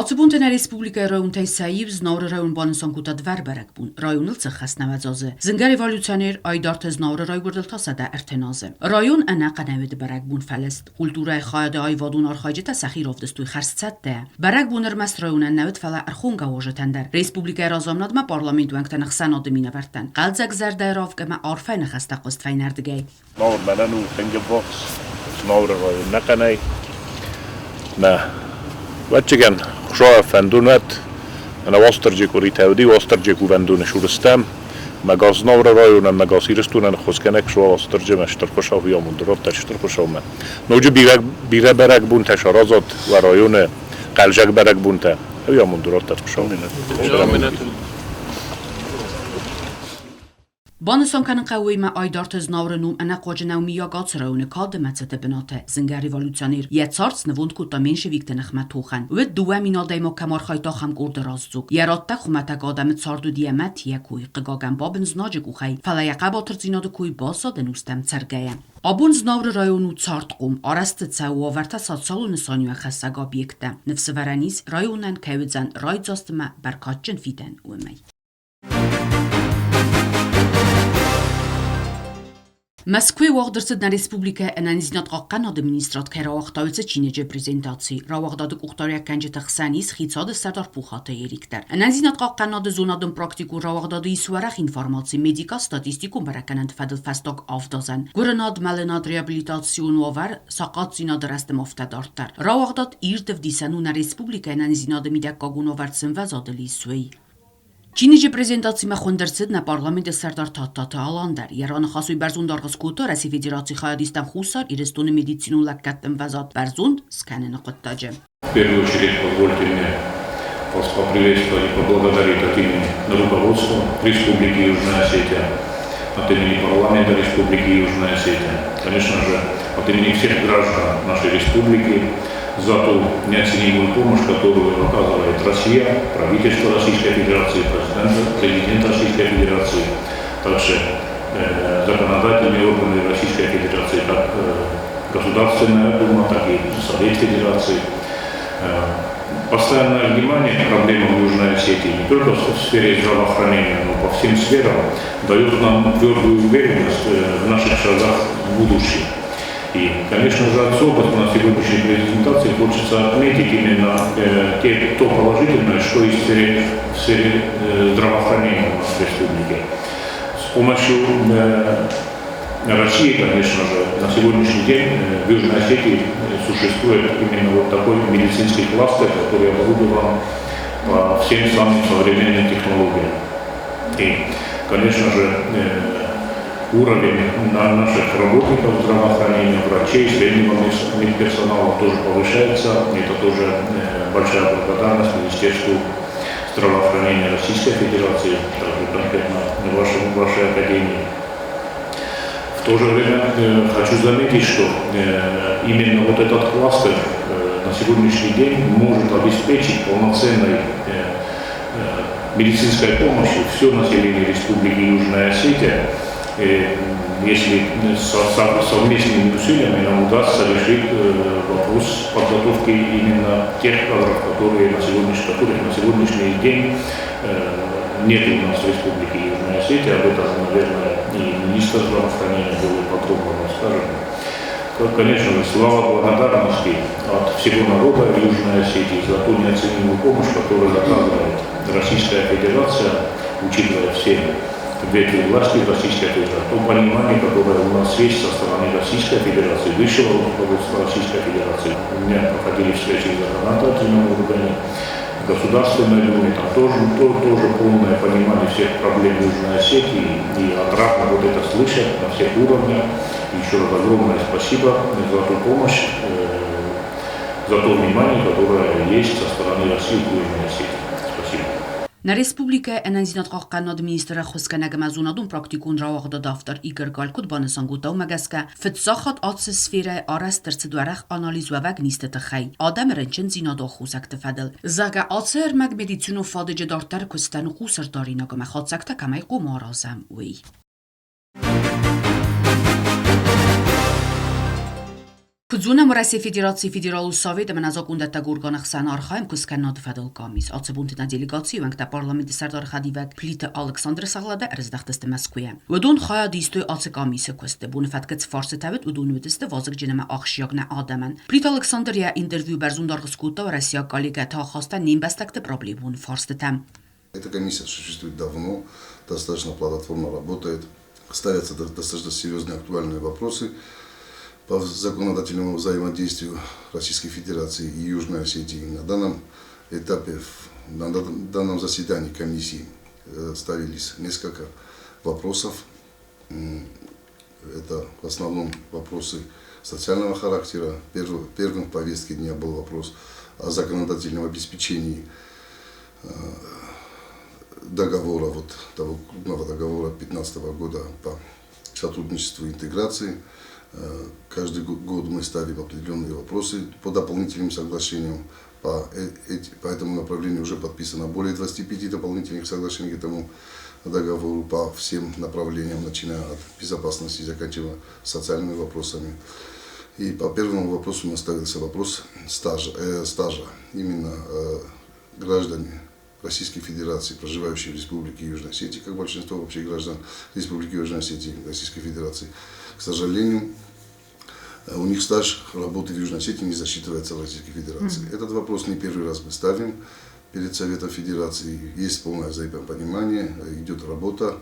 Ացուբունտն Ռեսպուբլիկայի ռայոնտայ Սայիվ զնորը ռայոն բանսանկուտա դվարբարակբուն ռայոնը ծխասնավազոզը զնգարի վալուցաներ այդարթը զնորը ռայ գուրդլթասադա էրթենազը ռայոն անականավետ բարակբուն ֆալեստ կուլտուրայի խայդը այվադուն արխայջետա սախիրով դստուй խարսցատտե բարակբունր մաս ռայոնան նավետ ֆալա արխունգա օժետանդար Ռեսպուբլիկայի ռազամնադմա պարլամենտ ուանքտան խսանոդը մինավարտան qaldzak zardayarov կմա արֆայնը խաստակոստ ֆայնարդգայ Նոր մենան ու թենգվոց նորը ռայոն նականայ նա Văd șoa fendunat, na osterje kuriteudi, osterje kuvendune şurustem, magaz navra rayona, magaz iristunan xoskenek șoa osterje meşterkoşa viyamundurot teşterkoşa men. Nocu bire berek bun teşarazat ve rayona qalcak berek bun te viyamundurot teşterkoşa men. Բանսոնքան կայույմը այդարթը զնավրնում անակոջնավ միագաց ռայոնը կալդը մեծը բնոթը զնգարի վալուցանիր եծարց նվունդ կուտամին շվիկտը նխմաթուխան վետ դուվա մինալդայ մոքամար խայտախամ կուրդը ռազձուկ երատտա խումատակ ադամը ծարդու դիեմատ եկույ կգագան բաբն զնաջը կուխայ ֆալայակա բաթրձինոդը կույ բասա դնուստեմ ծարգայա Abun znavr rayonu çartqum arastı çawu varta satsalunu sanyu xassag obyekta nefsvaranis rayonan kayvizan rayzastıma barkatçın fiden umay Moskva wagdırsı Respublika analiznat qaqqan administrat kera waqtavitsa Çinece prezentasi rawagdadı uqtaryak kanca taxsanis xitsadı sardar puxata yeriktar analiznat qaqqan adı zonadın praktiku rawagdadı iswaraq informasi medika statistikum barakanand fadil fastok avdazan guranad malenad reabilitasyon var saqat zinad rastem aftadartar rawagdad irtev disanuna Respublika analiznadı midakkagun vartsın vazadili suy Çinice prezentasyma xondırsid na parlamenti sardar tattata alandar. Yaran xasuy berzund arğız kutu Rasi Federatsi Xayadistan xusar irestonu medicinu lakkattin vazat berzund skanini qıttacı. В первую очередь позвольте мне вас поприветствовать и поблагодарить от имени руководства Республики Южная Осетия, от имени парламента Республики Южная Осетия, конечно же, от имени всех граждан нашей республики за ту неоценимую помощь, которую оказывает Россия, правительство Российской Федерации, президент Российской Федерации, также законодательные органы Российской Федерации, как Государственная Дума, так и Совет Федерации. Постоянное внимание к проблемам Южной Осетии не только в сфере здравоохранения, но по всем сферам дает нам твердую уверенность в наших шагах в будущее. И, конечно же, особенно на сегодняшней презентации хочется отметить именно то положительное, что есть в сфере здравоохранения у нас в республике. С помощью России, конечно же, на сегодняшний день в Южной Осетии существует именно вот такой медицинский кластер, который оборудован по всем самым современным технологиям. И, конечно же, уровень наших работников здравоохранения, врачей, среднего медперсонала тоже повышается. Это тоже большая благодарность Министерству здравоохранения Российской Федерации, также конкретно вашей академии. В то же время хочу заметить, что именно вот этот кластер на сегодняшний день может обеспечить полноценной медицинской помощью все население Республики Южная Осетия. Если совместными усилиями нам удастся решить вопрос подготовки именно тех кадров, которых на сегодняшний день нет у нас в Республике Южная Осетия. Об этом, наверное, и министр здравоохранения более подробно расскажет. Конечно же, слова благодарности от всего народа Южной Осетии за ту неоценимую помощь, которую оказывает Российская Федерация, учитывая все ветви власти Российской Федерации, то понимание, которое у нас есть со стороны Российской Федерации, высшего руководства Российской Федерации. У меня проходили встречи в законодательном органе, Государственной Думе, там тоже полное понимание всех проблем Южной Осетии, и отрадно вот это слышать на всех уровнях. Еще раз огромное спасибо за ту помощь, за то внимание, которое есть со стороны России к Южной Осетии. Спасибо. Na Respublika analiznat qaqqan administra xuskanag mazunadun praktikun rawagda daftar Igor Galkut banesanguta magaska fitsaxat atse sfera arastr cedwarach analiz wa vagniste txay adam renchen zinado xusakte fadel zaga atser mag medicinu fadije dartar kustan qusar darina gama khatsakta kamay qumarazam wi Փուձունը Մրասի Ֆեդերացիի Ֆեդերալու Սովետը մնազոկունդը տագուրգանը խսան արխայմ կուսկաննոտ ֆադալ կամիս ացբունտնա դելեգացիա վանքտա պարլամենտի սարդար խադիվակ Փլիտը Ալեքսանդր Սաղլադը ռզդախտստը Մոսկվայա Ոդուն խայա դիստո ացկամիսը կոստը բունֆատկց ֆարսը թավետ ուդուն ուտստը վազգ ջնեմա ախշյակնա ադաման Փլիտ Ալեքսանդրիա ինտերվյու բերզունդար գսկուտա Россия коллега тахаста нимбастакты проблемун фарсты там. Эта комиссия существует давно, достаточно плодотворно работает, ставятся достаточно серьезные актуальные вопросы по законодательному взаимодействию Российской Федерации и Южной Осетии. На данном этапе, на данном заседании комиссии ставились несколько вопросов. Это в основном вопросы социального характера. Первым в повестке дня был вопрос о законодательном обеспечении договора, того крупного договора 2015 года по сотрудничеству и интеграции. Каждый год мы ставим определенные вопросы по дополнительным соглашениям. По этому направлению уже подписано более 25 дополнительных соглашений к этому договору по всем направлениям, начиная от безопасности и заканчивая социальными вопросами. И по первому вопросу у нас ставился вопрос стажа. Именно граждане Российской Федерации, проживающие в Республике Южной Осетии, как большинство вообще граждан Республики Южной Осетии, Российской Федерации, к сожалению, у них стаж работы в Южной Осетии не засчитывается в Российской Федерации. Этот вопрос не первый раз мы ставим перед Советом Федерации. Есть полное взаимопонимание, идет работа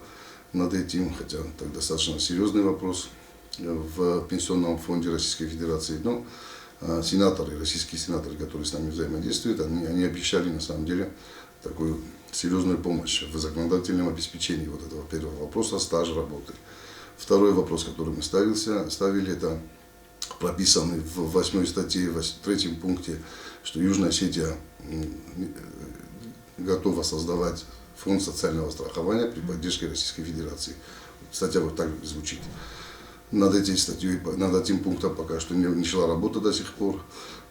над этим, хотя так достаточно серьезный вопрос в Пенсионном фонде Российской Федерации. Но сенаторы, российские сенаторы, которые с нами взаимодействуют, они обещали на самом деле такую серьезную помощь в законодательном обеспечении вот этого первого вопроса стажа работы. Второй вопрос, который мы ставили, это прописанный в 8 статье, в 3 пункте, что Южная Осетия готова создавать фонд социального страхования при поддержке Российской Федерации. Статья вот так звучит. Над этим пунктом пока что не шла работа до сих пор,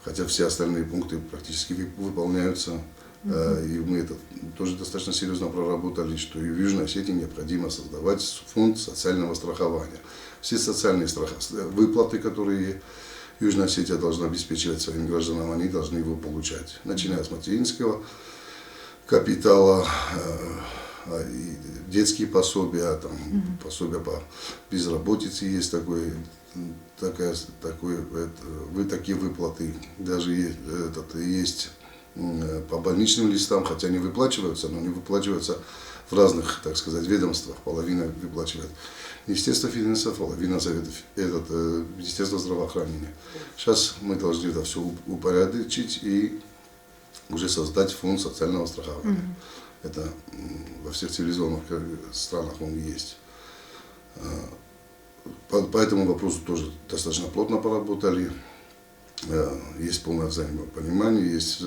хотя все остальные пункты практически выполняются. И мы это тоже достаточно серьезно проработали, что и в Южной Осетии необходимо создавать фонд социального страхования. Все социальные выплаты, которые Южная Осетия должна обеспечивать своим гражданам, они должны его получать. Начиная с материнского капитала, и детские пособия, пособия по безработице есть такие выплаты. Даже есть по больничным листам, хотя не выплачиваются, но они выплачиваются в разных, так сказать, ведомствах. Половина выплачивает Министерство финансов, половина Министерство здравоохранения. Сейчас мы должны это все упорядочить и уже создать фонд социального страхования. Это во всех цивилизованных странах он есть. По этому вопросу тоже достаточно плотно поработали. Есть полное взаимопонимание, есть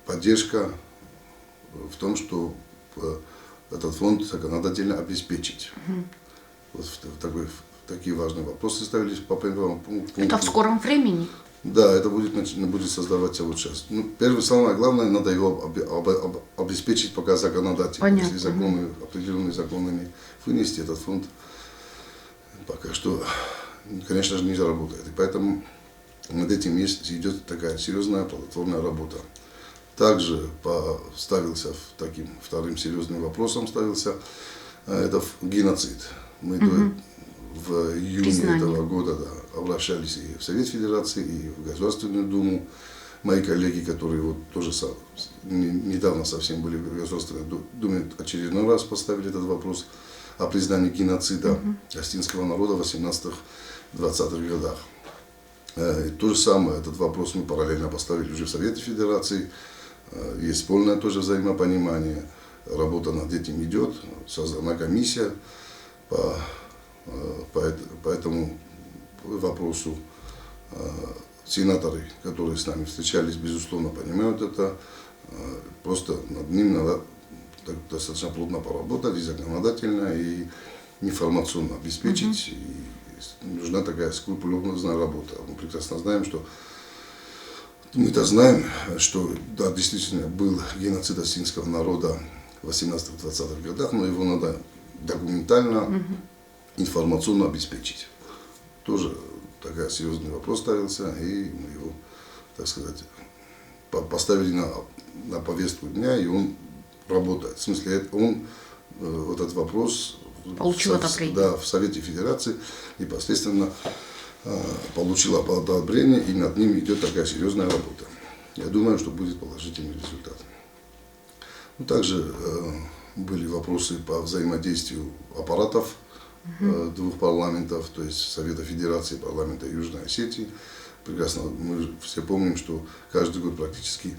поддержка в том, что этот фонд законодательно обеспечить. Вот такие важные вопросы ставились по первому пункту. Это в скором времени? Да, это будет создаваться вот сейчас. Самое главное, надо его обеспечить пока законодательно. Понятно. Если определенные законы не вынести, этот фонд пока что, конечно же, не заработает. И поэтому над этим идет такая серьезная плодотворная работа. Также ставился таким вторым серьезным вопросом это геноцид. Мы в июне этого года обращались и в Совет Федерации, и в Государственную Думу. Мои коллеги, которые тоже недавно совсем были в Государственной Думе, очередной раз поставили этот вопрос о признании геноцида осетинского народа в 18-20-х годах. И то же самое, этот вопрос мы параллельно поставили уже в Совете Федерации. Есть полное тоже взаимопонимание. Работа над этим идет, создана комиссия по этому вопросу. Сенаторы, которые с нами встречались, безусловно, понимают это. Просто над ним надо достаточно плотно поработать и законодательно, и информационно обеспечить. И нужна такая скрупулезная работа. Мы прекрасно знаем, что да, действительно был геноцид осетинского народа в 18-20-х годах, но его надо документально, информационно обеспечить. тоже такой серьезный вопрос ставился, и мы его, так сказать, поставили на повестку дня, и он работает. В смысле, он вот этот вопрос получил одобрение. Да, в Совете Федерации непосредственно получил одобрение, и над ним идет такая серьезная работа. Я думаю, что будет положительный результат. Ну, также были вопросы по взаимодействию аппаратов двух парламентов, то есть Совета Федерации и парламента Южной Осетии. Прекрасно, мы все помним, что каждый год практически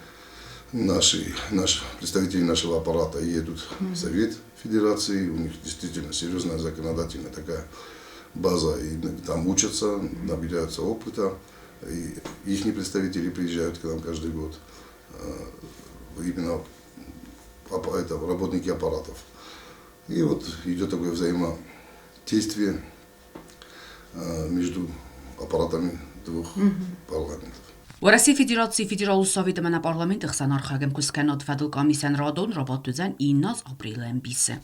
наши представители нашего аппарата едут в Совет Федерации, у них действительно серьезная законодательная такая база, и там учатся, набираются опыта, и их представители приезжают к нам каждый год, именно это работники аппаратов. И вот идет такое взаимодействие между аппаратами двух парламентов. Որասի Ֆեդերացիի Ֆեդերալ Սովետը մենապարլամենտ խսան արխագեմ կուսկանոտ ֆադլ կամիսյան ռադոն ռաբատուզան իննազ ապրիլեն բիսը։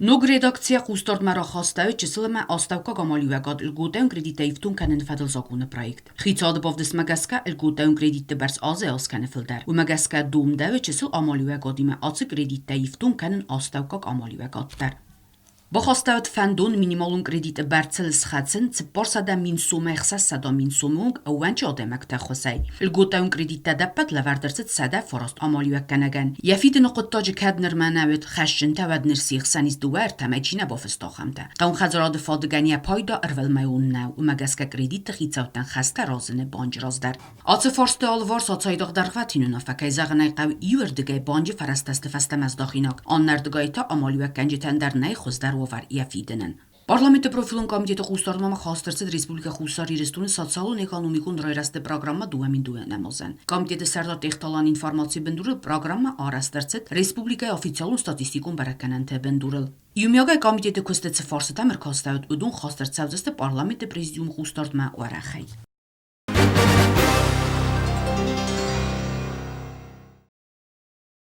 Նոգ ռեդակցիա խուստորդ մարախաստայը չսլմը աստավկա գամալյուակատ լգուտեն կրեդիտեիվտուն կանեն ֆադլ զակունը պրոյեկտ։ Խիցադը բովդս մագասկա լգուտեն կրեդիտը բերս ազե ասկանը ֆլդար։ Ու մագասկա դումդավը չսլ ամալյուակատիմը ացը կրեդիտեիվտուն կանեն աստավկա ամալյուակատտար։ Բախաստավդ ֆանդուն մինիմալուն կրեդիտը բարձել սխացն ծպորսադա մինսում էխսաս սադա մինսումունգ ավանչ ադեմակ տախոսայ լգոտայուն կրեդիտը դապատ լավարդրցտ սադա ֆորոստ ամալյուակ կանագան Եֆիդը նոկոտոջը կադներ մանավետ խաշն տավադներ սիխսանից դուար թամեջինա բոֆստոխամտա Կան խազարադը ֆադգանիա պայդա արվել մայուննա ու մագասկա կրեդիտը խիցավտան խաստա ռոզնե բանջրազդար Ացը ֆորստը ալվոր սոցայդող դարվատին ունաֆակայ զաղնայ յուերդգայ բանջի ֆարաստաստը ֆաստամազդախինակ աննարդգայտա ամալյուակ կանջետանդարնայ խոզդար Var Եֆիդենն Parlamentă profilun Comitete Xustarnama xastırçı Respublika Xustar Irestuni Sotsialun Ekonomikun Rayraste programma duamin duenamozan. Comitete Serdar Textalan informasiya bendurul programma arastırçı Respublika Ofitsialun Statistikun barakanante bendurul. Յումյագայ Comitete Kustetse Farsıta Merkastavut Udun xastırçavzeste Parlamentă Prezidium Xustartma Oraxay.